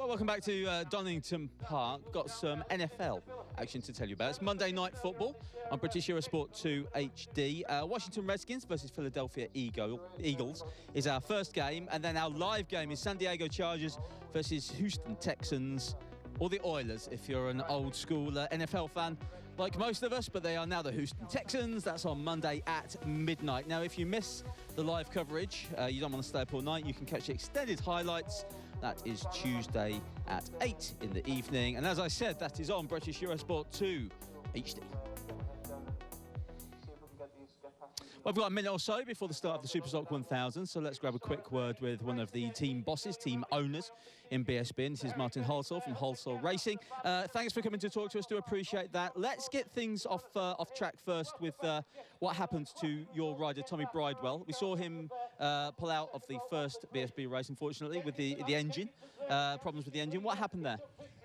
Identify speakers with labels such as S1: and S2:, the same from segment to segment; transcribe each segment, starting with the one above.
S1: Well, welcome back to Donington Park. Got some NFL action to tell you about. It's Monday Night Football on British Eurosport 2 HD. Washington Redskins versus Philadelphia Eagles is our first game, and then our live game is San Diego Chargers versus Houston Texans, or the Oilers if you're an old school NFL fan like most of us, but they are now the Houston Texans. That's on Monday at midnight. Now, if you miss the live coverage, you don't want to stay up all night, you can catch the extended highlights. That is Tuesday at 8 in the evening. And as I said, that is on British Eurosport 2 HD. Well, we've got a minute or so before the start of the Superstock 1000, so let's grab a quick word with one of the team bosses, team owners in BSB. And this is Martin Halsall from Halsall Racing. Thanks for coming to talk to us. Do appreciate that. Let's get things off track first with what happened to your rider, Tommy Bridewell. We saw him pull out of the first BSB race, unfortunately, with the engine, problems with the engine. What happened there?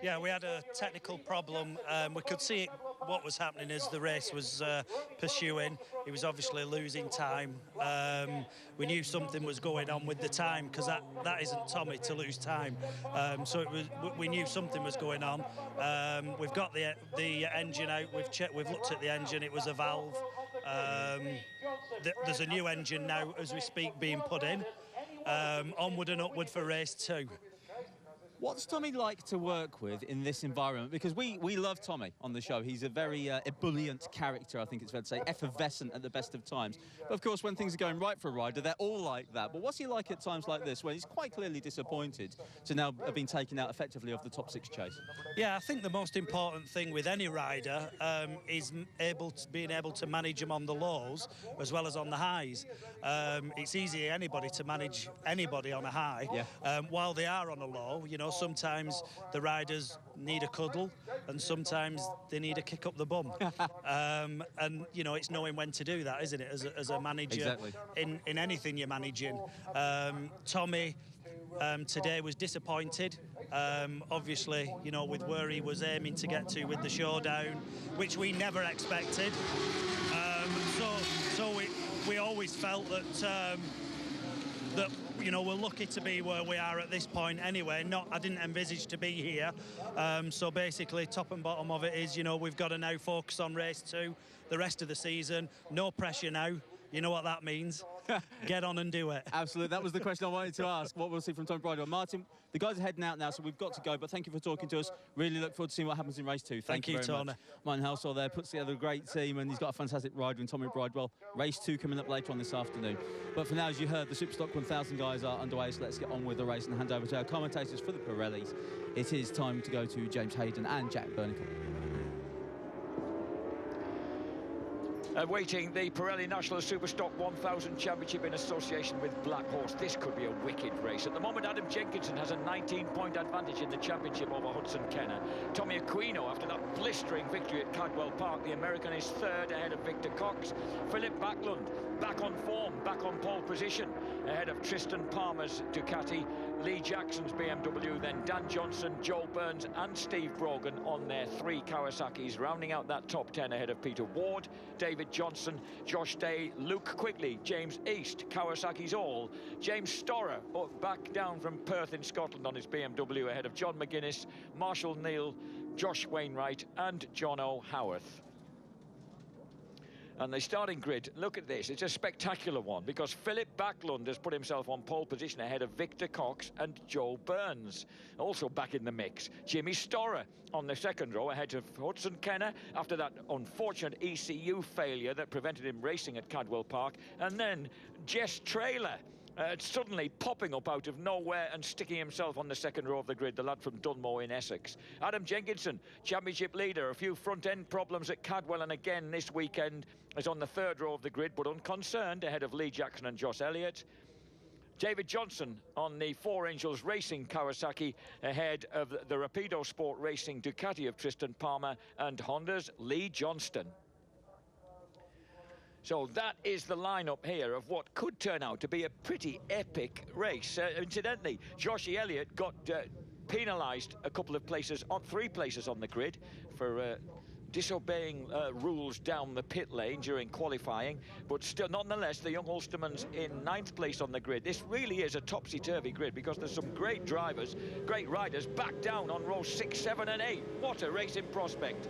S2: Yeah, we had a technical problem. We could see what was happening as the race was pursuing. He was obviously losing time. We knew something was going on with the time, because that isn't Tommy to lose time. We knew something was going on. We've got the engine out. We've looked at the engine. It was a valve. There's a new engine now as we speak being put in. Onward and upward for race 2.
S1: What's Tommy like to work with in this environment? Because we love Tommy on the show. He's a very ebullient character, I think it's fair to say, effervescent at the best of times. But of course, when things are going right for a rider, they're all like that. But what's he like at times like this, when he's quite clearly disappointed to now have been taken out effectively of the top 6 chase?
S2: Yeah, I think the most important thing with any rider is being able to manage them on the lows as well as on the highs. It's easy anybody to manage anybody on a high.
S1: Yeah.
S2: While they are on a low, you know, sometimes the riders need a cuddle and sometimes they need a kick up the bum. And, you know, it's knowing when to do that, isn't it, as a manager?
S1: Exactly.
S2: in anything you're managing. Tommy today was disappointed, obviously, you know, with where he was aiming to get to with the showdown, which we never expected. So we always felt that you know, we're lucky to be where we are at this point anyway. I didn't envisage to be here. So basically, top and bottom of it is, you know, we've got to now focus on race 2, the rest of the season. No pressure now. You know what that means. Get on and do it.
S1: Absolutely. That was the question I wanted to ask. What we'll see from Tommy Bridewell. Martin, the guys are heading out now, so we've got to go. But thank you for talking to us. Really look forward to seeing what happens in race 2. Thank you very
S2: Tony.
S1: much. Martin Halsall there puts together a great team, and he's got a fantastic rider in Tommy Bridewell. Race 2 coming up later on this afternoon. But for now, as you heard, the Superstock 1000 guys are underway, so let's get on with the race and hand over to our commentators for the Pirellis. It is time to go to James Hayden and Jack Burnicombe.
S3: Awaiting the Pirelli National Superstock 1000 Championship in association with Black Horse. This could be a wicked race. At the moment, Adam Jenkinson has a 19-point advantage in the championship over Hudson Kenner. Tommy Aquino, after that blistering victory at Cadwell Park, the American is third ahead of Victor Cox. Philip Backlund, back on form, back on pole position, ahead of Tristan Palmer's Ducati, Lee Jackson's BMW, then Dan Johnson, Joe Burns and Steve Brogan on their 3 Kawasaki's, rounding out that top 10 ahead of Peter Ward, David Johnson, Josh Day, Luke Quigley, James East, Kawasaki's all. James Storer back down from Perth in Scotland on his BMW ahead of John McGuinness, Marshall Neal, Josh Wainwright and John O'Howarth. And the starting grid, look at this, it's a spectacular one, because Philip Backlund has put himself on pole position ahead of Victor Cox and Joe Burns, also back in the mix. Jimmy Storer on the second row ahead of Hudson Kenner after that unfortunate ECU failure that prevented him racing at Cadwell Park. And then Jess Traylor suddenly popping up out of nowhere and sticking himself on the second row of the grid, the lad from Dunmow in Essex. Adam Jenkinson, championship leader, a few front-end problems at Cadwell, and again this weekend is on the third row of the grid, but unconcerned, ahead of Lee Jackson and Josh Elliott. David Johnson on the Four Angels Racing Kawasaki ahead of the Rapido Sport Racing Ducati of Tristan Palmer and Honda's Lee Johnston. So that is the lineup here of what could turn out to be a pretty epic race. Incidentally, Joshie Elliott got penalised a couple of places, 3 places on the grid for disobeying rules down the pit lane during qualifying, but still, nonetheless, the young Ulsterman's in 9th place on the grid. This really is a topsy-turvy grid because there's some great drivers, great riders back down on rows 6, 7 and 8. What a racing prospect.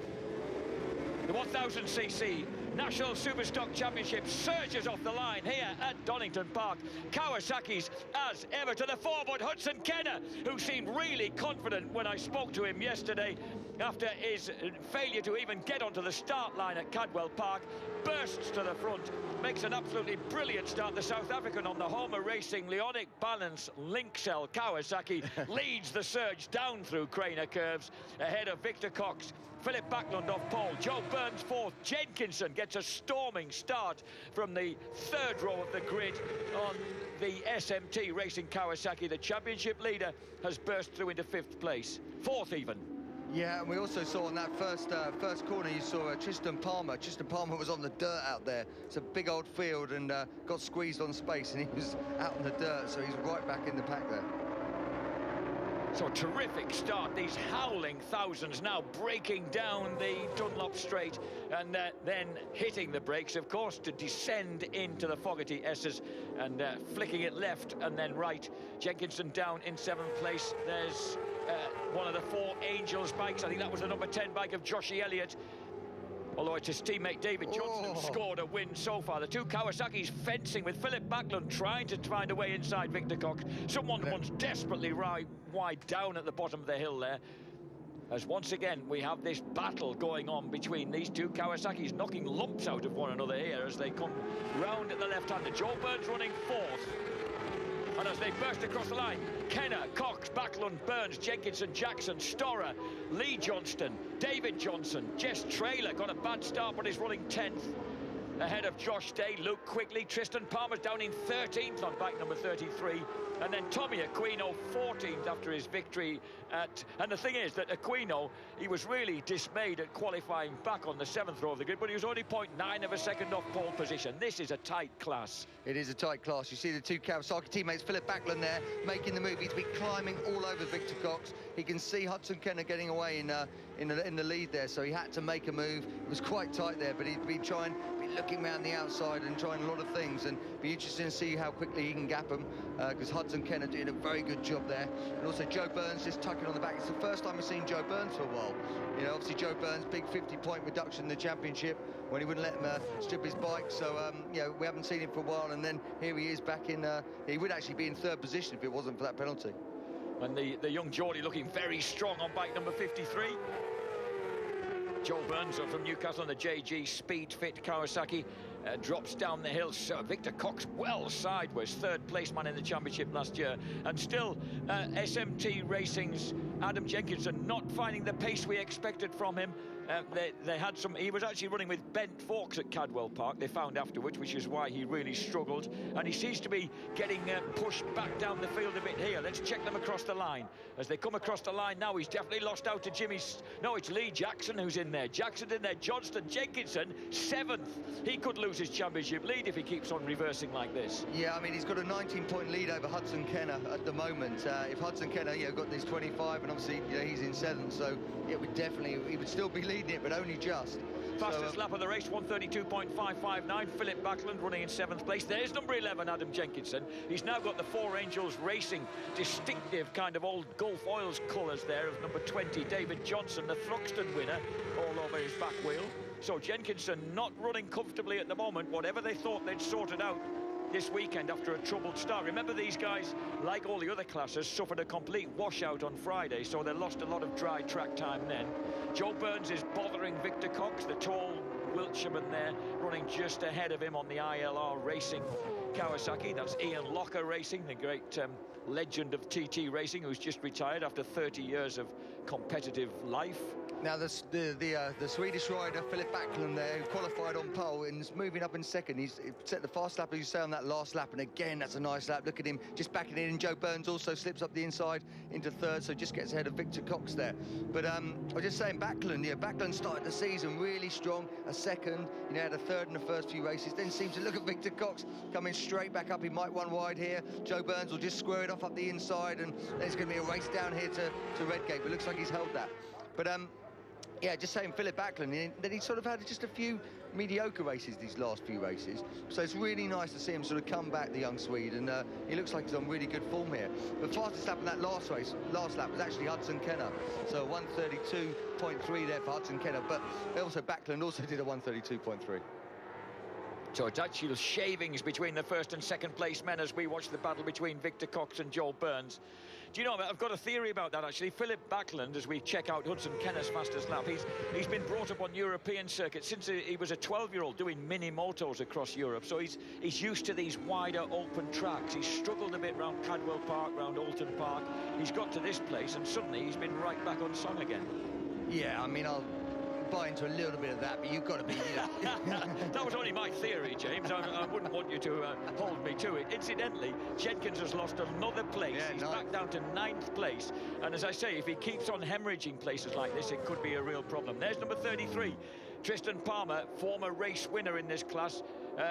S3: The 1000cc National Superstock Championship surges off the line here at Donington Park. Kawasaki's as ever to the forward. Hudson Kenner, who seemed really confident when I spoke to him yesterday after his failure to even get onto the start line at Cadwell Park, bursts to the front, makes an absolutely brilliant start. The South African on the Homer Racing Leonic Balance Link Cell Kawasaki leads the surge down through Craner curves ahead of Victor Cox. Philip Backlund off pole, Joe Burns fourth. Jenkinson gets a storming start from the 3rd row of the grid on the SMT Racing Kawasaki. The championship leader has burst through into 5th place, 4th even.
S4: Yeah, and we also saw on that first corner, you saw Tristan Palmer. Tristan Palmer was on the dirt out there. It's a big old field and got squeezed on space, and he was out in the dirt, so he's right back in the pack there.
S3: So terrific start, these howling thousands now breaking down the Dunlop Straight and then hitting the brakes, of course, to descend into the Fogarty S's and flicking it left and then right. Jenkinson down in 7th place. There's one of the 4 Angels bikes. I think that was the number 10 bike of Joshie Elliott. Although it's his teammate David Johnson who scored a win so far. The 2 Kawasaki's fencing with Philip Backlund trying to find a way inside Victor Cox. Someone wants desperately wide down at the bottom of the hill there. As once again we have this battle going on between these 2 Kawasaki's, knocking lumps out of one another here as they come round at the left-hander. Joe Burns running 4th. And as they burst across the line, Kenner, Cox, Backlund, Burns, Jenkinson, Jackson, Storer, Lee Johnston, David Johnson, Jess Traylor got a bad start but is running 10th. Ahead of Josh Day, Luke Quigley, Tristan Palmer's down in 13th on bike number 33. And then Tommy Aquino 14th after his victory and the thing is that Aquino, he was really dismayed at qualifying back on the 7th row of the grid, but he was only 0.9 of a second off pole position. This is a tight class.
S4: It is a tight class. You see the 2 Kawasaki teammates, Philip Backlund there, making the move. He's been climbing all over Victor Cox. He can see Hudson Kenner getting away in the lead there, so he had to make a move. It was quite tight there, but he'd been looking around the outside and trying a lot of things, and be interesting to see how quickly he can gap him, because Hudson Kenner doing a very good job there. And also Joe Burns just tucking on the back. It's the first time we've seen Joe Burns for a while. You know, obviously Joe Burns, big 50-point reduction in the championship when he wouldn't let him strip his bike, so you know, we haven't seen him for a while, and then here he is back in, he would actually be in 3rd position if it wasn't for that penalty.
S3: And the young Geordie looking very strong on bike number 53. Joe Burns from Newcastle on the JG Speed Fit Kawasaki drops down the hill. So Victor Cox well sideways, 3rd place man in the championship last year. And still SMT Racing's Adam Jenkinson not finding the pace we expected from him. They had some, he was actually running with bent forks at Cadwell Park, they found afterwards, which is why he really struggled. And he seems to be getting pushed back down the field a bit here. Let's check them across the line. As they come across the line now, he's definitely lost out to no, it's Lee Jackson who's in there. Jackson's in there, Johnston, Jenkinson, 7th. He could lose his championship lead if he keeps on reversing like this.
S4: Yeah, I mean, he's got a 19-point lead over Hudson Kenner at the moment. If Hudson Kenner, you know, got these 25, and obviously, you know, he's in 7th, so it would definitely, he would still be leading it, but only just.
S3: Fastest lap of the race, 132.559. Philip Backlund running in 7th place. There's number 11, Adam Jenkinson. He's now got the 4 Angels Racing distinctive kind of old Gulf Oils colours there of number 20, David Johnson, the Thruxton winner, all over his back wheel. So Jenkinson not running comfortably at the moment. Whatever they thought they'd sorted out this weekend after a troubled start. Remember, these guys, like all the other classes, suffered a complete washout on Friday, so they lost a lot of dry track time then. Joe Burns is bothering Victor Cox, the tall Wiltshireman there, running just ahead of him on the ILR Racing Kawasaki. That's Ian Locker Racing, the great legend of TT Racing, who's just retired after 30 years of competitive life.
S4: Now the Swedish rider Philip Backlund there, who qualified on pole and is moving up in 2nd. He's set the fast lap, as you say, on that last lap, and again that's a nice lap. Look at him just backing in. Joe Burns also slips up the inside into 3rd, so just gets ahead of Victor Cox there. But I was just saying, Backlund, yeah, Backlund started the season really strong, a 2nd, you know, had a 3rd in the first few races, then seems to look at Victor Cox coming straight back up. He might run wide here. Joe Burns will just square it off up the inside, and there's going to be a race down here to Redgate, but looks like he's held that. But Yeah, just saying Philip Backlund, that he sort of had just a few mediocre races these last few races. So it's really nice to see him sort of come back, the young Swede, and he looks like he's on really good form here. The fastest lap in that last lap was actually Hudson Kenner. So 132.3 there for Hudson Kenner, but also Backlund also did a 132.3.
S3: So it's actual shavings between the first and second place men as we watch the battle between Victor Cox and Joel Burns. Do you know, I've got a theory about that, actually. Philip Backlund, as we check out Hudson Kenner's fastest lap, he's been brought up on European circuits since he was a 12-year-old doing mini motos across Europe. So he's used to these wider open tracks. He's struggled a bit round Cadwell Park, round Alton Park. He's got to this place and suddenly he's been right back on song again.
S4: Yeah, I mean, I'll buy into a little bit of that, but you've got to be,
S3: That was only my theory, James. I wouldn't want you to hold me to it. Incidentally, Jenkins has lost another place.
S4: Yeah,
S3: he's back down to 9th place, and as I say, if he keeps on hemorrhaging places like this, it could be a real problem. There's number 33, Tristan Palmer, former race winner in this class.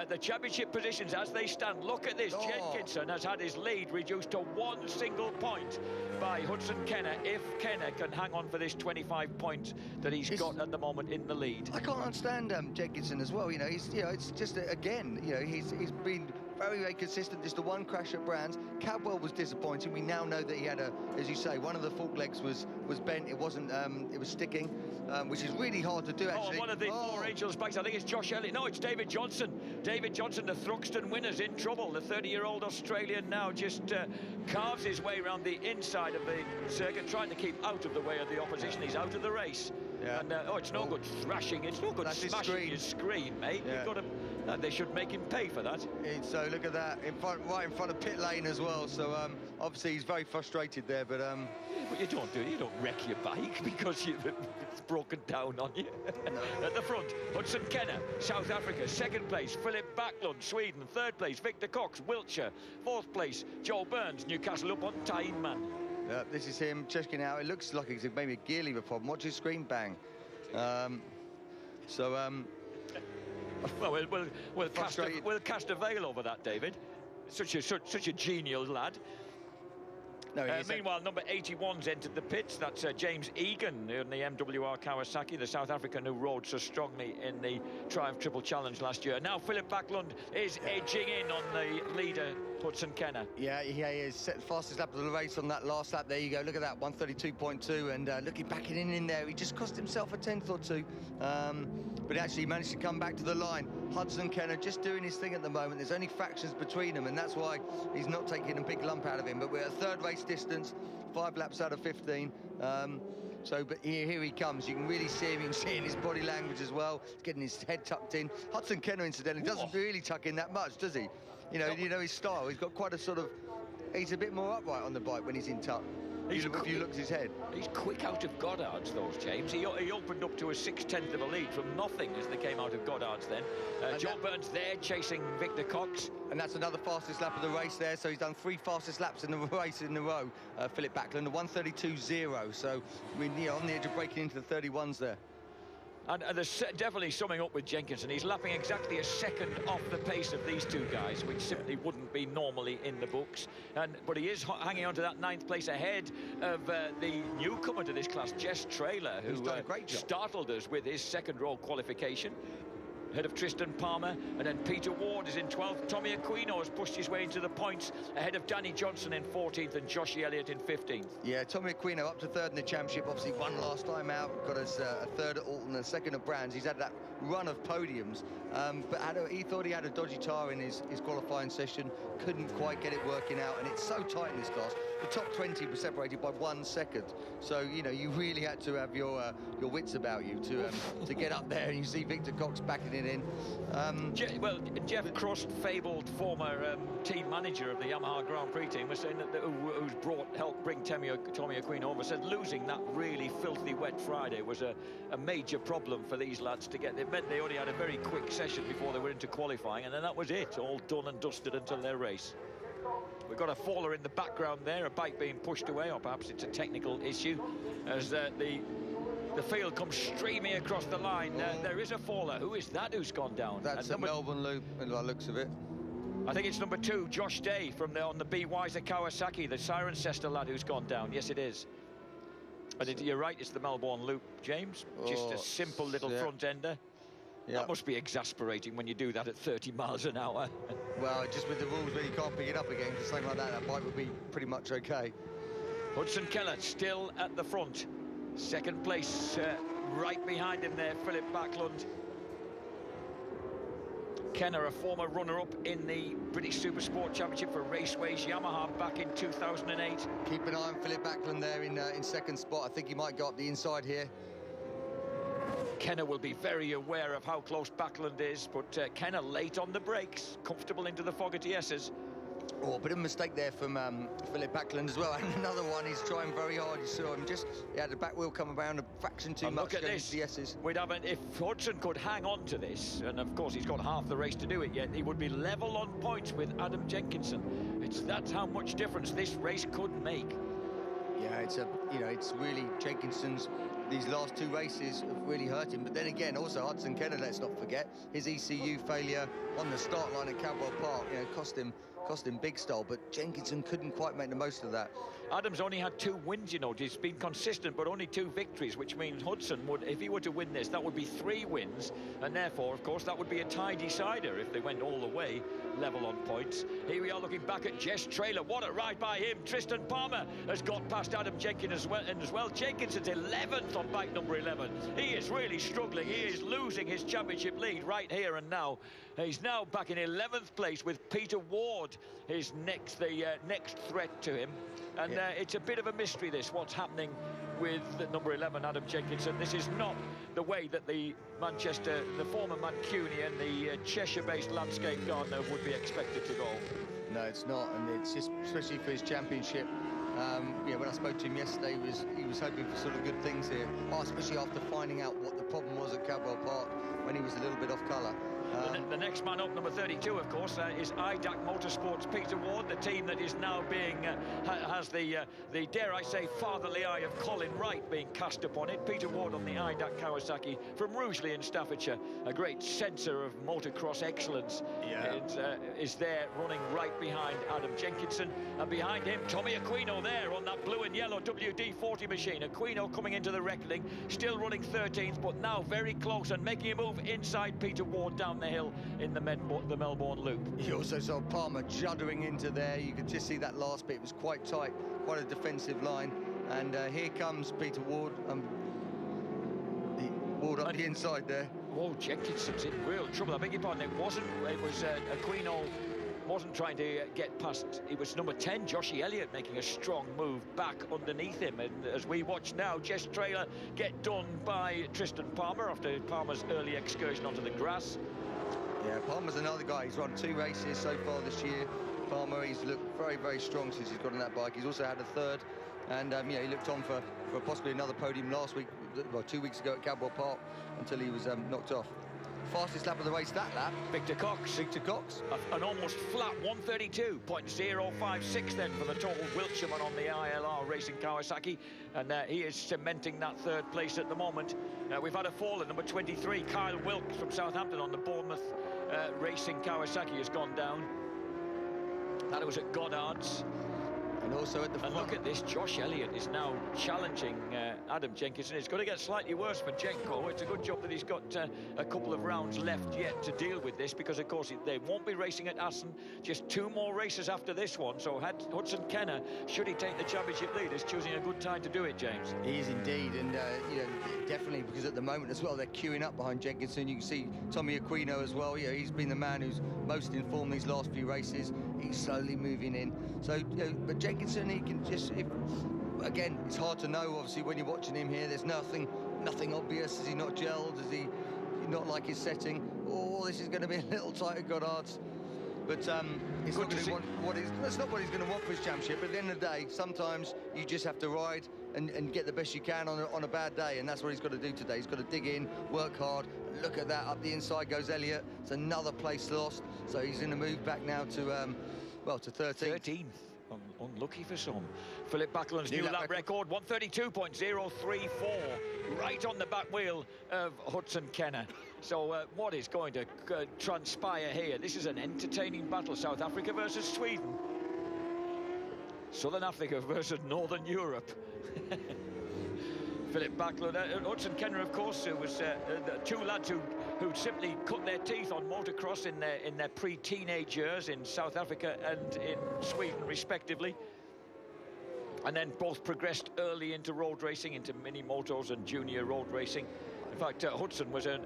S3: The championship positions as they stand, look at this. Jenkinson has had his lead reduced to 1 single point by Hudson Kenner, if Kenner can hang on for this 25 points that he's got at the moment in the lead.
S4: I can't understand Jenkinson as well. It's just again, he's been very, very consistent. Just the one crash at Brands. Cadwell was disappointing. We now know that he had as you say, one of the fork legs was bent. It wasn't. It was sticking, which is really hard to do. Actually,
S3: and one of the Four Angels bikes. I think it's Josh Elliott. No, it's David Johnson. David Johnson, the Thruxton winner's in trouble. The 30-year-old Australian now just carves his way around the inside of the circuit, trying to keep out of the way of the opposition. He's out of the race. Yeah. And it's no good thrashing. It's no good smashing his screen, mate. Yeah. You've got to. They should make him pay for that.
S4: So look at that, right in front of pit lane as well. So obviously he's very frustrated there, but
S3: what you don't do, you don't wreck your bike because it's broken down on you. No. At the front, Hudson Kenner, South Africa, 2nd place, Philip Backlund, Sweden, 3rd place, Victor Cox, Wiltshire, 4th place, Joel Burns, Newcastle upon Tyne, man.
S4: This is him checking out. It looks like it's maybe a gear lever problem. Watch his screen bang.
S3: Well, we'll cast a veil over that, David. Such a genial lad. No, meanwhile, number 81's entered the pits. That's James Egan in the MWR Kawasaki, the South African who rode so strongly in the Triumph Triple Challenge last year. Now Philip Backlund is edging in on the leader, Hudson Kenner. Yeah, he is. Set the fastest lap of the race on that last lap. There you go. Look at that, 132.2. And looking back in there, he just cost himself a 10th or two. But actually he managed to come back to the line. Hudson Kenner just doing his thing at the moment. There's only fractions between them, and that's why he's not taking a big lump out of him. But we're at 3rd race distance, 5 laps out of 15. But here he comes. You can really see him. You can see it in his body language as well. He's getting his head tucked in. Hudson Kenner, incidentally, doesn't really tuck in that much, does he? You know his style. He's got quite a sort of. He's a bit more upright on the bike when he's in tuck. If you look at his head. He's quick out of Goddard's, those, James. He opened up to a 6/10 of a lead from nothing as they came out of Goddard's then. Joel Burns there chasing Victor Cox. And that's another fastest lap of the race there. So he's done 3 fastest laps in the race in a row. Philip Backlund, a 132.0. So we're on the edge of breaking into the 31s there. And there's definitely summing up with Jenkinson. He's lapping exactly a second off the pace of these two guys, which simply wouldn't be normally in the books. But he is hanging on to that 9th place ahead of the newcomer to this class, Jess Traylor, who done a great job. Startled us with his 2nd row qualification. Ahead of Tristan Palmer, and then Peter Ward is in 12th. Tommy Aquino has pushed his way into the points ahead of Danny Johnson in 14th and Joshie Elliott in 15th. Yeah, Tommy Aquino up to 3rd in the championship, obviously won last time out, got us a 3rd at Alton and a 2nd at Brands. He's had that run of podiums, but he thought he had a dodgy tyre in his qualifying session, couldn't quite get it working out, and it's so tight in this class. The top 20 was separated by 1 second, so you really had to have your wits about you to get up there, and you see Victor Cox backing it in. Jeff Crust, fabled former team manager of the Yamaha Grand Prix team, was saying that who's helped bring Tommy Aquino over, said losing that really filthy wet Friday was a major problem for these lads to get. It meant they only had a very quick session before they were into qualifying, and then that was it, all done and dusted until their race. We've got a faller in the background there, a bike being pushed away, or perhaps it's a technical issue, as the field comes streaming across the line. There is a faller. Who is that who's gone down? That's a Melbourne loop, by the looks of it. I think it's number 2, Josh Day, on the B. Weiser Kawasaki, the Cirencester lad who's gone down. Yes, it is. And you're right, it's the Melbourne Loop, James. Just a simple little front ender. That must be exasperating when you do that at 30 miles an hour.
S4: Well, just with the rules where you can't pick it up again, because something like that bike would be pretty much okay.
S3: Hudson Keller still at the front. Second place, right behind him there, Philip Backlund. Kenner, a former runner-up in the British Supersport Championship for Raceways Yamaha back in 2008.
S4: Keep an eye on Philip Backlund there in second spot. I think he might go up the inside here.
S3: Kenner will be very aware of how close Backlund is, but Kenner late on the brakes, comfortable into the Fogarty S's.
S4: Oh, a bit of a mistake there from Philip Backlund as well. And another one, he's trying very hard. You saw him he had the back wheel come around a fraction too much against the S's.
S3: If Hudson could hang on to this, and of course he's got half the race to do it yet, he would be level on points with Adam Jenkinson. That's how much difference this race could make.
S4: Yeah, it's really Jenkinson's. These last two races have really hurt him. But then again, also Hudson Kenner, let's not forget, his ECU failure on the start line at Cadwell Park, cost him big style, but Jenkinson couldn't quite make the most of that.
S3: Adams only had 2 wins, he's been consistent, but only 2 victories, which means Hudson would, if he were to win this, that would be 3 wins, and therefore, of course, that would be a tie decider if they went all the way, level on points. Here we are looking back at Jess Traylor. What a ride by him. Tristan Palmer has got past Adam Jenkins as well. Jenkinson's 11th on bike number 11. He is really struggling. He is losing his championship lead right here and now. He's now back in 11th place with Peter Ward, his next threat to him. And it's a bit of a mystery, what's happening with number 11, Adam Jenkinson. This is not the way that the former Mancunian, the Cheshire-based landscape gardener would be expected to go.
S4: No, it's not, and it's just, especially for his championship. When I spoke to him yesterday, he was hoping for sort of good things here, especially after finding out what the problem was at Cadwell Park when he was a little bit off colour.
S3: The next man up, number 32, of course, is IDAC Motorsports' Peter Ward, the team that is now being has the dare I say fatherly eye of Colin Wright being cast upon it. Peter Ward on the IDAC Kawasaki from Rugeley in Staffordshire, a great centre of motocross excellence. Is there running right behind Adam Jenkinson, and behind him Tommy Aquino there on that blue and yellow WD-40 machine. Aquino coming into the reckoning, still running 13th, but now very close and making a move inside Peter Ward down the hill in the Melbourne Loop.
S4: You also saw Palmer juddering into there. You could just see that last bit. It was quite tight, quite a defensive line. And here comes Peter Ward. Ward up the inside there.
S3: Oh, Jenkinson's in real trouble. I beg your pardon. It was Aquino wasn't trying to get past. It was number 10, Joshie Elliott, making a strong move back underneath him. And as we watch now, Jess Traylor get done by Tristan Palmer after Palmer's early excursion onto the grass.
S4: Yeah, Palmer's another guy. He's run 2 races so far this year. Palmer, he's looked very, very strong since he's got on that bike. He's also had a 3rd, and he looked on for possibly another podium last week, 2 weeks ago at Cadwell Park, until he was knocked off. Fastest lap of the race that lap,
S3: Victor Cox. An almost flat 132.056 then for the total Wiltshireman on the ILR Racing Kawasaki, and he is cementing that 3rd place at the moment. We've had a fall at number 23, Kyle Wilkes from Southampton on the Bournemouth Racing Kawasaki has gone down. That was at Goddard's.
S4: And also at the front.
S3: Look at this, Josh Elliott is now challenging Adam Jenkinson. It's going to get slightly worse for Jenko. It's a good job that he's got a couple of rounds left yet to deal with this, because of course they won't be racing at Assen. Just 2 more races after this one. So Hudson Kenner, should he take the championship lead, is choosing a good time to do it, James.
S4: He is indeed, and definitely, because at the moment as well they're queuing up behind Jenkinson. You can see Tommy Aquino as well. He's been the man who's most informed these last few races. He's slowly moving in. So, but Jenkinson, he can just, again, it's hard to know, obviously, when you're watching him here. There's nothing obvious. Is he not gelled? Is he not like his setting? Oh, this is going to be a little tight at Goddard's. But it's not that's not what he's going to want for his championship. But at the end of the day, sometimes you just have to ride and get the best you can on a bad day, and that's what he's got to do today. He's got to dig in, work hard. Look at that, up the inside goes Elliott. It's another place lost, so he's in the move back now to 13th.
S3: Unlucky for some. Philip Backlund's new lap record, 132.034, right on the back wheel of Hudson Kenner. So what is going to transpire here? This is an entertaining battle. South Africa versus Sweden. Southern Africa versus Northern Europe. Philip Backlund. Hudson Kenner, of course, who was the two lads who simply cut their teeth on motocross in their pre-teenage years in South Africa and in Sweden, respectively. And then both progressed early into road racing, into mini motos and junior road racing. In fact, Hudson was a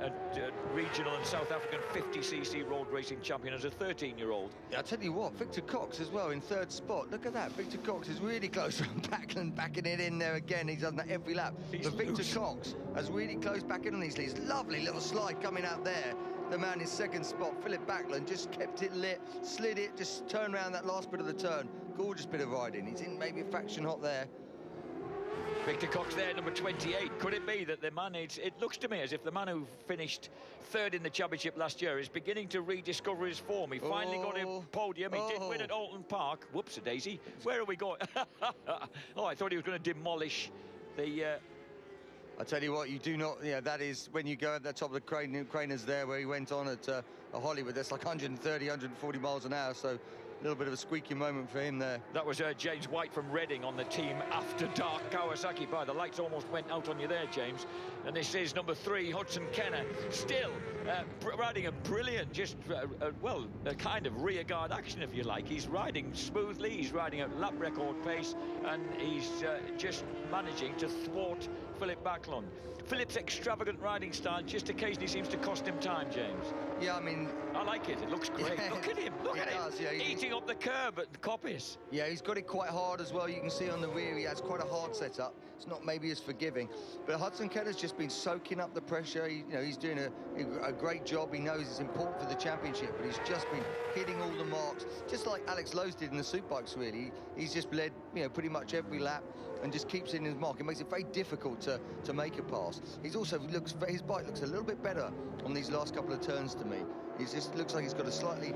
S3: regional and South African 50cc road racing champion as a 13-year-old.
S4: Yeah, I'll tell you what, Victor Cox as well in third spot. Look at that, Victor Cox is really close around Backlund, backing it in there again. He's done that every lap. But Victor Cox has really close back in on these leads. Lovely little slide coming out there. The man in second spot, Philip Backlund, just kept it lit, slid it, just turned around that last bit of the turn. Gorgeous bit of riding. He's in maybe a fraction hot there.
S3: Victor Cox there, number 28. Could it be that the man, it looks to me as if the man who finished third in the championship last year is beginning to rediscover his form. He finally got a podium. He did win at Alton Park. Whoops-a-daisy. Where are we going? Oh, I thought he was going to demolish the...
S4: I tell you what, you do not, yeah, that is when you go at the top of the craners there where he went on at Hollywood, that's like 130, 140 miles an hour, so a little bit of a squeaky moment for him there.
S3: That was James White from Reading on the team After Dark Kawasaki. By the lights almost went out on you there, James. And this is number 3, Hudson Kenner, still riding a brilliant, just, well, a kind of rearguard action, if you like. He's riding smoothly, he's riding at lap record pace, and he's just managing to thwart Philip Backlund. Philip's extravagant riding style just occasionally seems to cost him time, James.
S4: Yeah, I mean...
S3: I like it. It looks great.
S4: Yeah,
S3: look at him. Look at him.
S4: Does, yeah,
S3: eating up the curb at Coppice.
S4: Yeah, he's got it quite hard as well. You can see on the rear he has quite a hard setup. It's not maybe as forgiving. But Hudson Kenner's just been soaking up the pressure. He's doing a great job. He knows it's important for the championship, but he's just been hitting all the marks, just like Alex Lowe's did in the Superbikes, really. He's just led, pretty much every lap and just keeps in his mark. It makes it very difficult to make a pass. His bike looks a little bit better on these last couple of turns to me. He just looks like he's got a slightly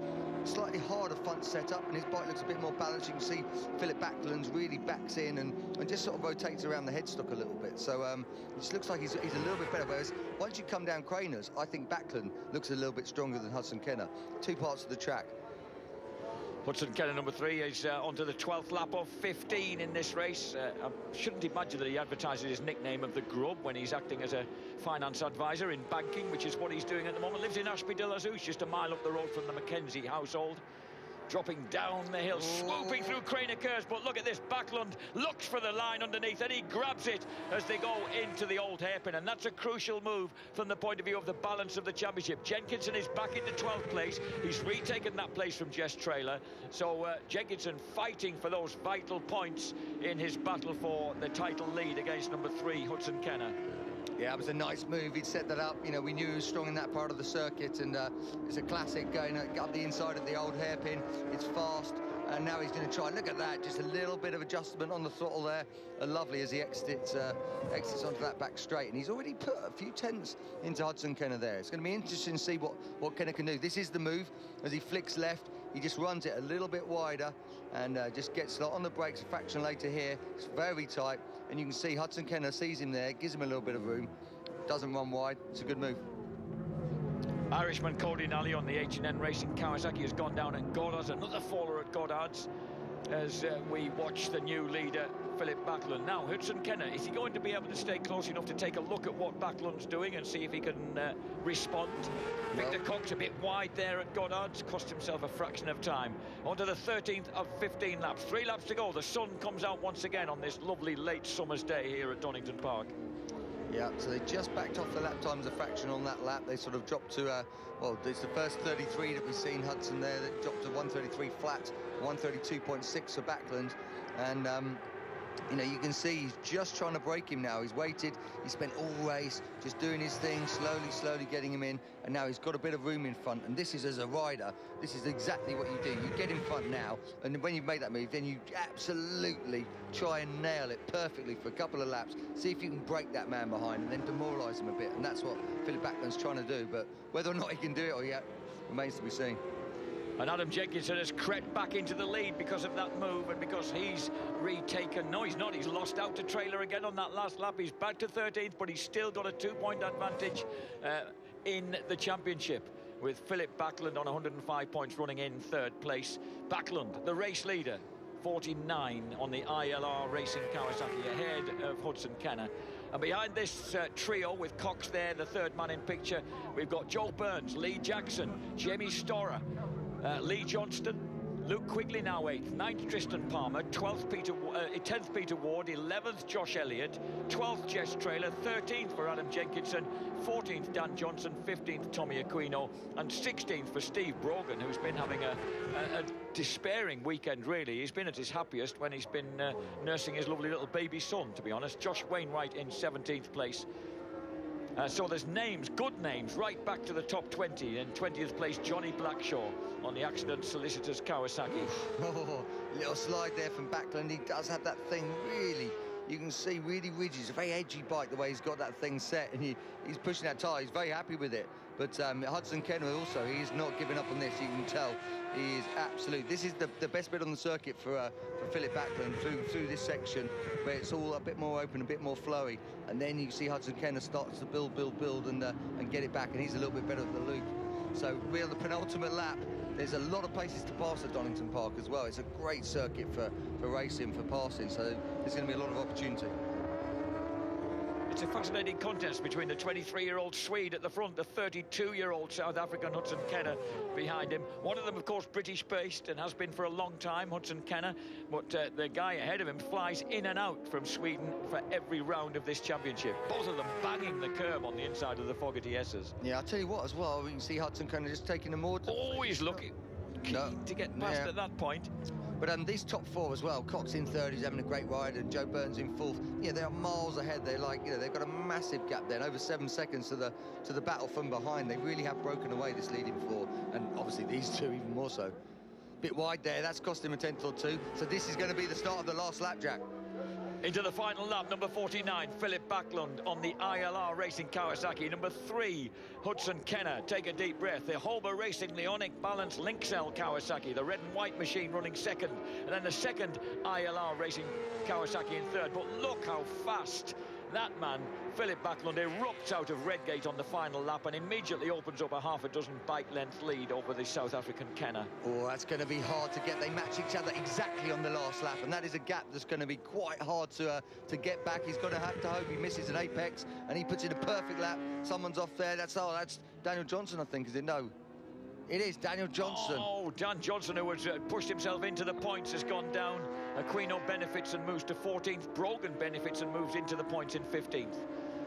S4: harder front setup, and his bike looks a bit more balanced. You can see Philip Backlund's really backs in and just sort of rotates around the headstock a little bit. So it just looks like he's a little bit better. Whereas once you come down Craners, I think Backlund looks a little bit stronger than Hudson Kenner. Two parts of the track.
S3: Hudson Kenner, number 3, is onto the 12th lap of 15 in this race. I shouldn't imagine that he advertises his nickname of the Grub when he's acting as a finance advisor in banking, which is what he's doing at the moment. Lives in Ashby de la Zouch, just a mile up the road from the Mackenzie household. Dropping down the hill, swooping through Craner curves, but look at this, Backlund looks for the line underneath and he grabs it as they go into the old hairpin, and that's a crucial move from the point of view of the balance of the championship. Jenkinson is back into 12th place. He's retaken that place from Jess Traylor, so Jenkinson fighting for those vital points in his battle for the title lead against number 3, Hudson Kenner.
S4: Yeah, it was a nice move. He'd set that up. We knew he was strong in that part of the circuit, and it's a classic going up the inside of the old hairpin. It's fast, and now he's going to try. Look at that, just a little bit of adjustment on the throttle there. Lovely as he exits onto that back straight, and he's already put a few tenths into Hudson Kenner there. It's going to be interesting to see what Kenner can do. This is the move. As he flicks left, he just runs it a little bit wider and just gets on the brakes a fraction later here. It's very tight, and you can see Hudson Kenner sees him there, gives him a little bit of room, doesn't run wide. It's a good move.
S3: Irishman Cody Nally on the H&N Racing Kawasaki has gone down at Goddard's, another faller at Goddard's, as we watch the new leader, Philip Backlund. Now, Hudson Kenner, is he going to be able to stay close enough to take a look at what Backlund's doing and see if he can respond? Well, Victor Cox a bit wide there at Goddard's, cost himself a fraction of time. Onto the 13th of 15 laps. 3 laps to go. The sun comes out once again on this lovely late summer's day here at Donington Park.
S4: Yeah, so they just backed off the lap times a fraction on that lap. They sort of dropped to, well, it's the first 33 that we've seen Hudson there, that dropped to 133 flat, 132.6 for Backlund. And, you can see he's just trying to break him now. He's waited, he spent all race just doing his thing, slowly getting him in, and now he's got a bit of room in front. And this is, as a rider, this is exactly what you do. You get in front now, and when you make that move, then you absolutely try and nail it perfectly for a couple of laps. See if you can break that man behind and then demoralise him a bit. And that's what Philip Backlund's trying to do. But whether or not he can do it or yet remains to be seen.
S3: And Adam Jenkinson has crept back into the lead because of that move and because he's retaken. No, he's not. He's lost out to Traylor again on that last lap. He's back to 13th, but he's still got a 2-point advantage in the championship, with Philip Backlund on 105 points running in 3rd place. Backlund, the race leader, 49 on the ILR Racing Kawasaki, ahead of Hudson Kenner. And behind this trio, with Cox there, the third man in picture, we've got Joe Burns, Lee Jackson, Jamie Storer, Lee Johnston, Luke Quigley now 8th, 9th Tristan Palmer, 10th Peter Ward, 11th Josh Elliott, 12th Jess Traylor, 13th for Adam Jenkinson, 14th Dan Johnson, 15th Tommy Aquino, and 16th for Steve Brogan, who's been having a despairing weekend, really. He's been at his happiest when he's been nursing his lovely little baby son, to be honest. Josh Wainwright in 17th place. So there's names, good names, right back to the top 20. In 20th place, Johnny Blackshaw on the Accident Solicitors Kawasaki.
S4: Oh, little slide there from Backlund. He does have that thing really, you can see, really ridgy. It's a very edgy bike, the way he's got that thing set, and he's pushing that tyre. He's very happy with it. But Hudson Kenner also, he is not giving up on this. You can tell he is absolute. This is the best bit on the circuit for Philip Backlund through this section where it's all a bit more open, a bit more flowy. And then you see Hudson Kenner starts to build and get it back, and he's a little bit better at the loop. So we're on the penultimate lap. There's a lot of places to pass at Donington Park as well. It's a great circuit for racing, for passing, so there's going to be a lot of opportunity.
S3: It's a fascinating contest between the 23-year-old Swede at the front, the 32-year-old South African Hudson Kenner behind him. One of them, of course, British-based and has been for a long time, Hudson Kenner. But the guy ahead of him flies in and out from Sweden for every round of this championship. Both of them banging the curb on the inside of the Fogarty S's.
S4: Yeah, I'll tell you what as well, we can see Hudson Kenner just taking the more.
S3: Always looking keen to get past at that point.
S4: But these top four as well, Cox in third, he's having a great ride, and Joe Burns in fourth. Yeah, they are miles ahead. They're like, they've got a massive gap then, over 7 seconds to the battle from behind. They really have broken away this leading four, and obviously these two even more so. Bit wide there, that's cost him a tenth or two. So this is going to be the start of the last lap, Jack.
S3: Into the final lap, number 49, Philip Backlund on the ILR Racing Kawasaki. Number 3, Hudson Kenner. Take a deep breath. The Holber Racing Leonic Balance Lynxel Kawasaki, the red and white machine running second. And then the second ILR Racing Kawasaki in third. But look how fast that man, Philip Backlund, erupts out of Redgate on the final lap and immediately opens up a half a dozen bike-length lead over the South African Kenner.
S4: Oh, that's going to be hard to get. They match each other exactly on the last lap, and that is a gap that's going to be quite hard to get back. He's going to have to hope he misses an apex, and he puts in a perfect lap. Someone's off there. That's Daniel Johnson, I think, is it? No. It is Daniel Johnson.
S3: Oh, Dan Johnson, who has pushed himself into the points, has gone down. Aquino benefits and moves to 14th. Brogan benefits and moves into the points in 15th.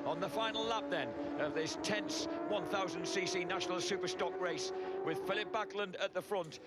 S3: On the final lap then of this tense 1000cc National Superstock race with Philip Backlund at the front.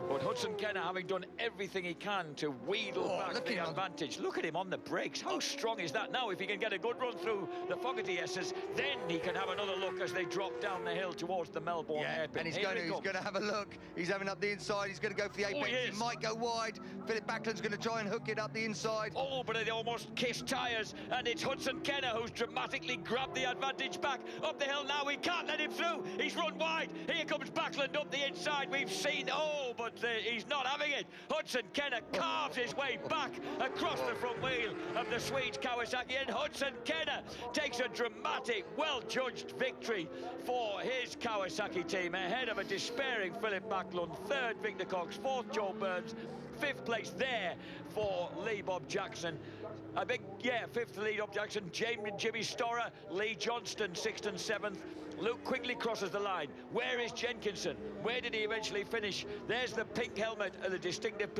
S3: But Hudson Kenner, having done everything he can to wheedle back the advantage. Look at him on the brakes. How strong is that? Now, if he can get a good run through the Fogarty S's, then he can have another look as they drop down the hill towards the Melbourne hairpin.
S4: And he's going to have a look. He's having up the inside. He's going to go for the apex. He might go wide. Philip Backlund's going to try and hook it up the inside.
S3: Oh, but they almost kissed tyres. And it's Hudson Kenner who's dramatically grabbed the advantage back. Up the hill now. We can't let him through. He's run wide. Here comes Backlund up the inside. We've seen, but he's not having it. Hudson Kenner carves his way back across the front wheel of the Swedes Kawasaki, and Hudson Kenner takes a dramatic, well-judged victory for his Kawasaki team ahead of a despairing Philip Backlund. Third, Victor Cox. Fourth, Joe Burns. Fifth place there for Lee Bob Jackson. Fifth Lee Bob Jackson. Jimmy Storer, Lee Johnston, 6th and 7th. Luke Quigley crosses the line. Where is Jenkinson? Where did he eventually finish? There's the pink helmet, the distinctive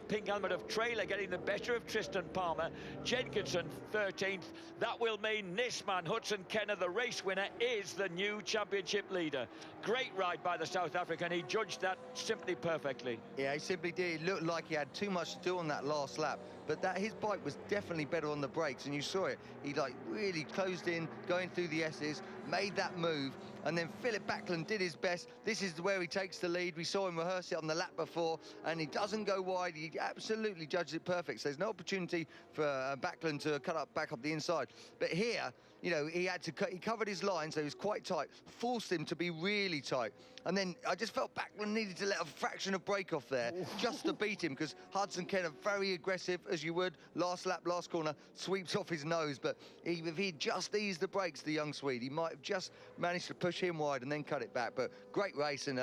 S3: pink helmet of Traylor getting the better of Tristan Palmer. Jenkinson, 13th. That will mean this man, Hudson Kenner, the race winner, is the new championship leader. Great ride by the South African. He judged that simply perfectly.
S4: Yeah, he simply did. It looked like he had too much to do on that last lap, but his bike was definitely better on the brakes, and you saw it. He really closed in, going through the S's, made that move, and then Philip Backlund did his best. This is where he takes the lead. We saw him rehearse it on the lap before, and he doesn't go wide. He absolutely judged it perfect. So there's no opportunity for Backlund to back up the inside. But here, he covered his line, so he was quite tight, forced him to be really tight. And then I just felt Backlund needed to let a fraction of break off there just to beat him, because Hudson Kenner, very aggressive, as you would. Last lap, last corner, sweeps off his nose. But if he just eased the brakes, the young Swede, he might have just managed to push him wide and then cut it back. But great race and,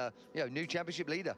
S4: new championship leader.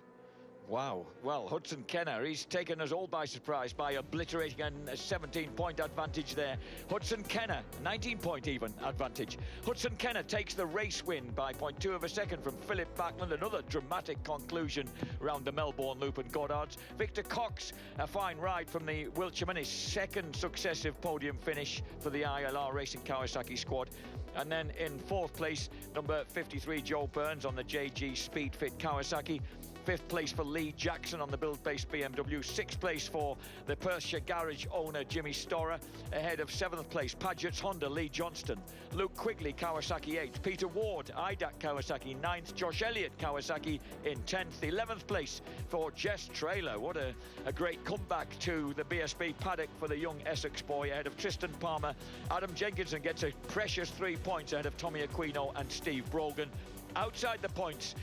S3: Wow. Well, Hudson Kenner, he's taken us all by surprise by obliterating a 17-point advantage there. Hudson Kenner, 19-point even advantage. Hudson Kenner takes the race win by 0.2 of a second from Philip Backlund. Another dramatic conclusion around the Melbourne Loop and Goddard's. Victor Cox, a fine ride from the Wiltshire, his second successive podium finish for the ILR Racing Kawasaki squad. And then in 4th place, number 53, Joe Burns on the JG Speedfit Kawasaki. 5th place for Lee Jackson on the build-based BMW. 6th place for the Perthshire Garage owner Jimmy Storer. Ahead of 7th place, Paget's Honda, Lee Johnston. Luke Quigley, Kawasaki 8th. Peter Ward, IDAC Kawasaki 9th. Josh Elliott, Kawasaki in 10th. 11th place for Jess Traylor. What a great comeback to the BSB paddock for the young Essex boy. Ahead of Tristan Palmer. Adam Jenkinson gets a precious 3 points ahead of Tommy Aquino and Steve Brogan. Outside the points,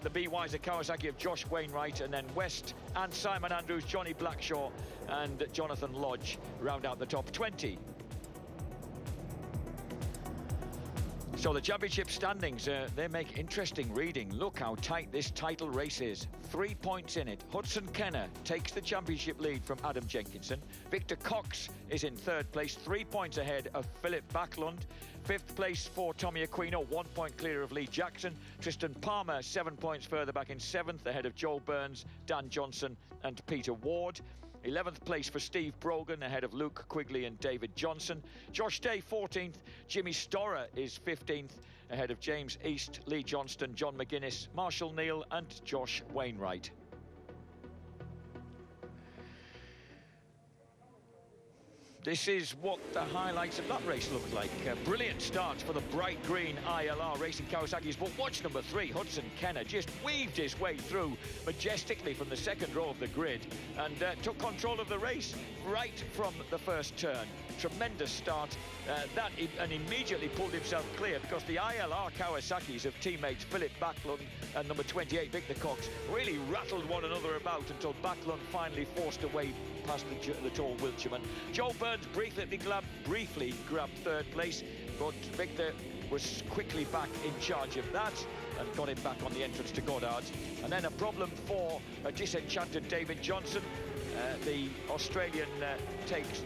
S3: the B-Wiser Kawasaki of Josh Wainwright, and then West and Simon Andrews, Johnny Blackshaw and Jonathan Lodge round out the top 20. So the championship standings, they make interesting reading. Look how tight this title race is. 3 points in it. Hudson Kenner takes the championship lead from Adam Jenkinson. Victor Cox is in 3rd place, 3 points ahead of Philip Backlund. 5th place for Tommy Aquino, 1 point clear of Lee Jackson. Tristan Palmer, 7 points further back in 7th, ahead of Joel Burns, Dan Johnson and Peter Ward. 11th place for Steve Brogan, ahead of Luke Quigley and David Johnson. Josh Day, 14th. Jimmy Storer is 15th, ahead of James East, Lee Johnston, John McGuinness, Marshall Neal and Josh Wainwright. This is what the highlights of that race looked like. Brilliant start for the bright green ILR Racing Kawasaki's, but watch number 3, Hudson Kenner, just weaved his way through majestically from the 2nd row of the grid and took control of the race right from the first turn. Tremendous start, and immediately pulled himself clear, because the ILR Kawasaki's of teammates Philip Backlund and number 28 Victor Cox really rattled one another about until Backlund finally forced a way past the tall Wiltshireman. Joe Burns briefly grabbed 3rd place, but Victor was quickly back in charge of that and got him back on the entrance to Goddard's. And then a problem for a disenchanted David Johnson. The Australian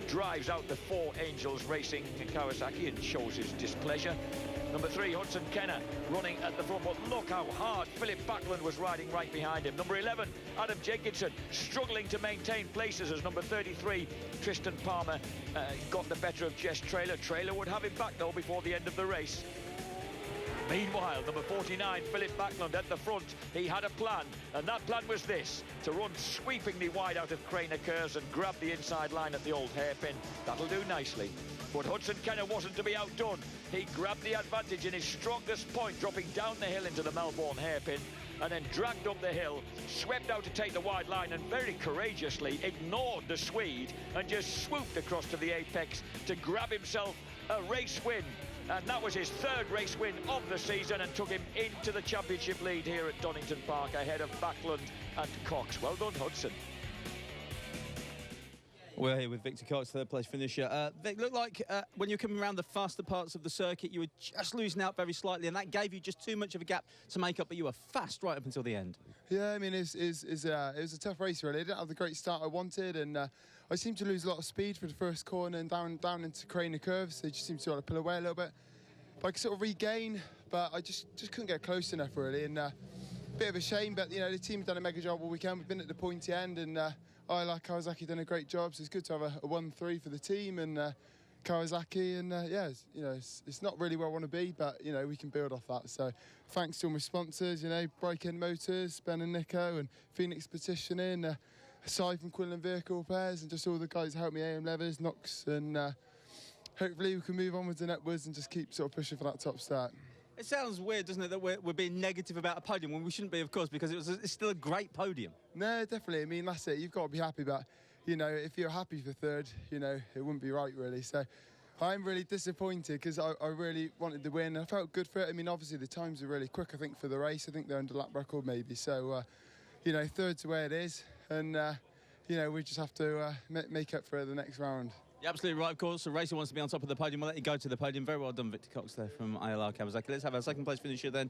S3: drives out the 4 Angels Racing Kawasaki and shows his displeasure. Number 3, Hudson Kenner, running at the front, but look how hard Philip Backlund was riding right behind him. Number 11, Adam Jenkinson, struggling to maintain places as number 33, Tristan Palmer, got the better of Jess Traylor. Traylor would have him back, though, before the end of the race. Meanwhile, number 49, Philip Backlund at the front. He had a plan, and that plan was this: to run sweepingly wide out of Craner Curves and grab the inside line at the old hairpin. That'll do nicely. But Hudson Kenner wasn't to be outdone. He grabbed the advantage in his strongest point, dropping down the hill into the Melbourne hairpin, and then dragged up the hill, swept out to take the wide line, and very courageously ignored the Swede and just swooped across to the apex to grab himself a race win. And that was his 3rd race win of the season, and took him into the championship lead here at Donington Park ahead of Backlund and Cox. Well done, Hudson.
S1: We're here with Victor Cox, 3rd place finisher. Vic, looked like when you were coming around the faster parts of the circuit, you were just losing out very slightly, and that gave you just too much of a gap to make up, but you were fast right up until the end. Yeah,
S5: I mean, it was a tough race, really. I didn't have the great start I wanted, and I seemed to lose a lot of speed for the first corner and down into Craner Curves. They just seemed to sort of pull away a little bit. But I could sort of regain, but I just couldn't get close enough, really. And a bit of a shame, but, you know, the team's done a mega job all weekend. We've been at the pointy end, and I, like Kawasaki, done a great job, so it's good to have a 1-3 for the team and Kawasaki, and yeah, it's not really where I want to be, but you know, we can build off that. So thanks to all my sponsors, you know, Break-In Motors, Ben and Nico, and Phoenix Petitioning, aside from Quinlan Vehicle Repairs, and just all the guys who helped me, AM Levers, Knox, and hopefully we can move onwards and upwards and just keep sort of pushing for that top start.
S1: It sounds weird, doesn't it, that we're being negative about a podium when we shouldn't be, of course, because it's still a great podium.
S5: No, definitely. I mean, that's it. You've got to be happy, but, you know, if you're happy for 3rd, you know, it wouldn't be right, really. So I'm really disappointed because I really wanted to win. I felt good for it. I mean, obviously the times are really quick, I think, for the race. I think they're under lap record, maybe. So, you know, 3rd's the way it is. And, you know, we just have to make up for it the next round.
S1: You're absolutely right, of course. The racer wants to be on top of the podium. We'll let you go to the podium. Very well done, Victor Cox there from ILR Kawasaki. Let's have our second place finisher then.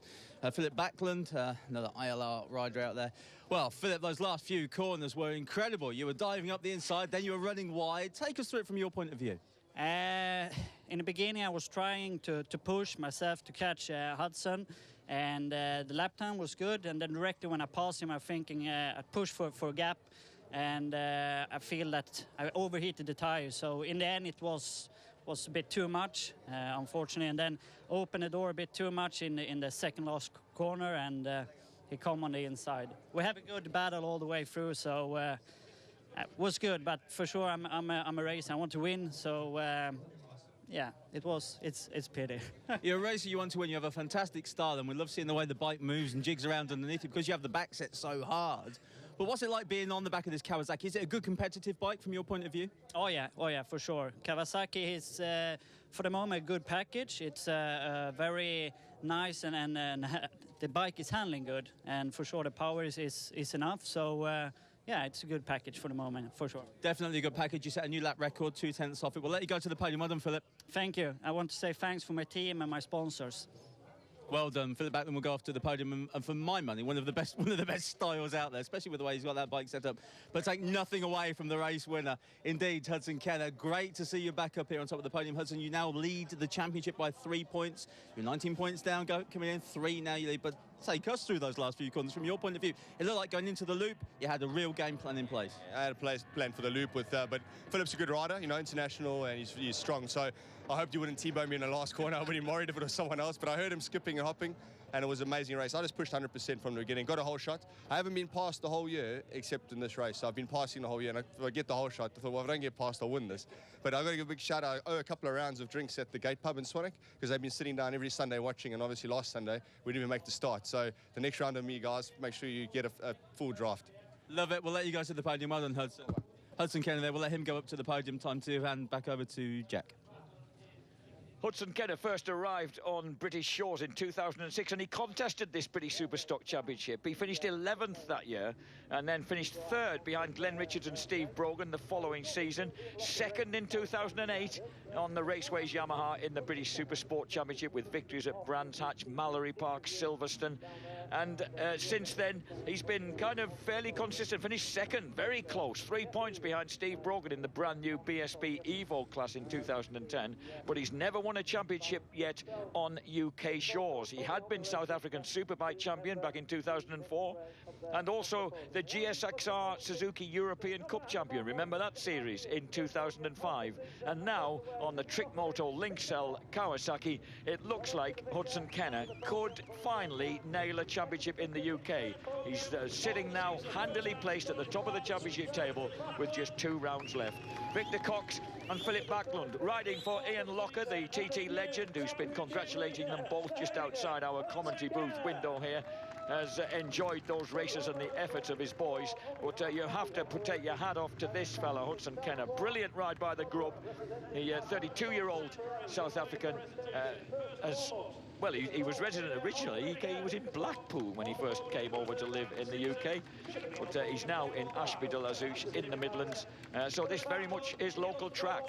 S1: Philip Backlund, another ILR rider out there. Well, Philip, those last few corners were incredible. You were diving up the inside, then you were running wide. Take us through it from your point of view.
S6: In the beginning, I was trying to push myself to catch Hudson, and the lap time was good. And then directly when I passed him, I'm thinking I'd push for a gap. And I feel that I overheated the tire, so in the end it was a bit too much, unfortunately, and then opened the door a bit too much in the second last corner, and he come on the inside. We had a good battle all the way through, so it was good, but for sure I'm a racer. I want to win, so yeah, it's pity.
S1: You're a racer, you want to win, you have a fantastic style, and we love seeing the way the bike moves and jigs around underneath it because you have the back set so hard. But what's it like being on the back of this Kawasaki? Is it a good competitive bike from your point of view?
S6: Oh yeah, for sure. Kawasaki is, for the moment, a good package. It's very nice, and the bike is handling good, and for sure the power is enough. So yeah, it's a good package for the moment, for sure.
S1: Definitely a good package. You set a new lap record, 2/10 off it. We'll let you go to the podium. Well done, Philip.
S6: Thank you. I want to say thanks for my team and my sponsors.
S1: Well done. Philip Backlund will go off to the podium, and for my money, one of the best styles out there, especially with the way he's got that bike set up. But take nothing away from the race winner. Indeed, Hudson Kenner, great to see you back up here on top of the podium. Hudson, you now lead the championship by 3 points. You're 19 points down, coming in 3 now you lead. But take us through those last few corners from your point of view. It looked like going into the loop, you had a real game plan in place.
S7: I had a plan for the loop with, but Philip's a good rider, you know, international, and he's strong. So I hoped he wouldn't T-bone me in the last corner. I wouldn't be worried if it was someone else, but I heard him skipping and hopping, and it was an amazing race. I just pushed 100% from the beginning, got a whole shot. I haven't been past the whole year except in this race. So I've been passing the whole year, and if I get the whole shot, I thought, well, if I don't get past, I'll win this. But I've got to give a big shout out. I owe a couple of rounds of drinks at the Gate Pub in Swanwick because they've been sitting down every Sunday watching, and obviously last Sunday we didn't even make the start. So the next round of me, guys, make sure you get a full draft.
S1: Love it. We'll let you go to the podium. Well done, Hudson. Hudson Kenner there. We'll let him go up to the podium. Time to hand back over to Jack.
S3: Hudson Kenner first arrived on British shores in 2006, and he contested this British Superstock Championship. He finished 11th that year, and then finished 3rd behind Glenn Richards and Steve Brogan the following season. 2nd in 2008 on the Raceways Yamaha in the British Supersport Championship, with victories at Brands Hatch, Mallory Park, Silverstone. And since then, he's been kind of fairly consistent. Finished 2nd, very close, 3 points behind Steve Brogan in the brand new BSB Evo class in 2010. But he's never won a championship yet on UK shores. He had been South African Superbike champion back in 2004, and also the GSXR Suzuki European Cup champion. Remember that series in 2005. And now on the Trickmoto Lynxel Kawasaki, it looks like Hudson Kenner could finally nail a championship in the UK. He's sitting now handily placed at the top of the championship table with just 2 rounds left. Victor Cox and Philip Backlund riding for Ian Locker, the TT legend, who's been congratulating them both just outside our commentary booth window here. Has enjoyed those races and the efforts of his boys, but you have to take your hat off to this fella, Hudson Kenner. Brilliant ride by the group. The 32-year-old South African well, he was resident originally. He was in Blackpool when he first came over to live in the UK, but he's now in Ashby de la Zouch in the Midlands. So this very much is local track,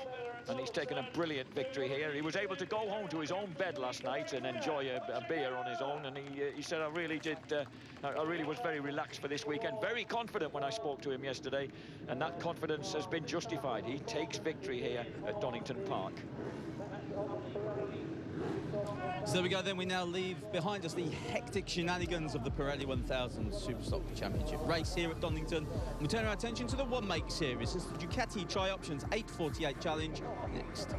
S3: and he's taken a brilliant victory here. He was able to go home to his own bed last night and enjoy a beer on his own, and he said, I really was very relaxed for this weekend, very confident when I spoke to him yesterday, and that confidence has been justified. He takes victory here at Donington Park.
S1: So there we go then, we now leave behind us the hectic shenanigans of the Pirelli 1000 Superstock Championship race here at Donington. We turn our attention to the one-make series. This is the Ducati Tri-Options 848 Challenge next.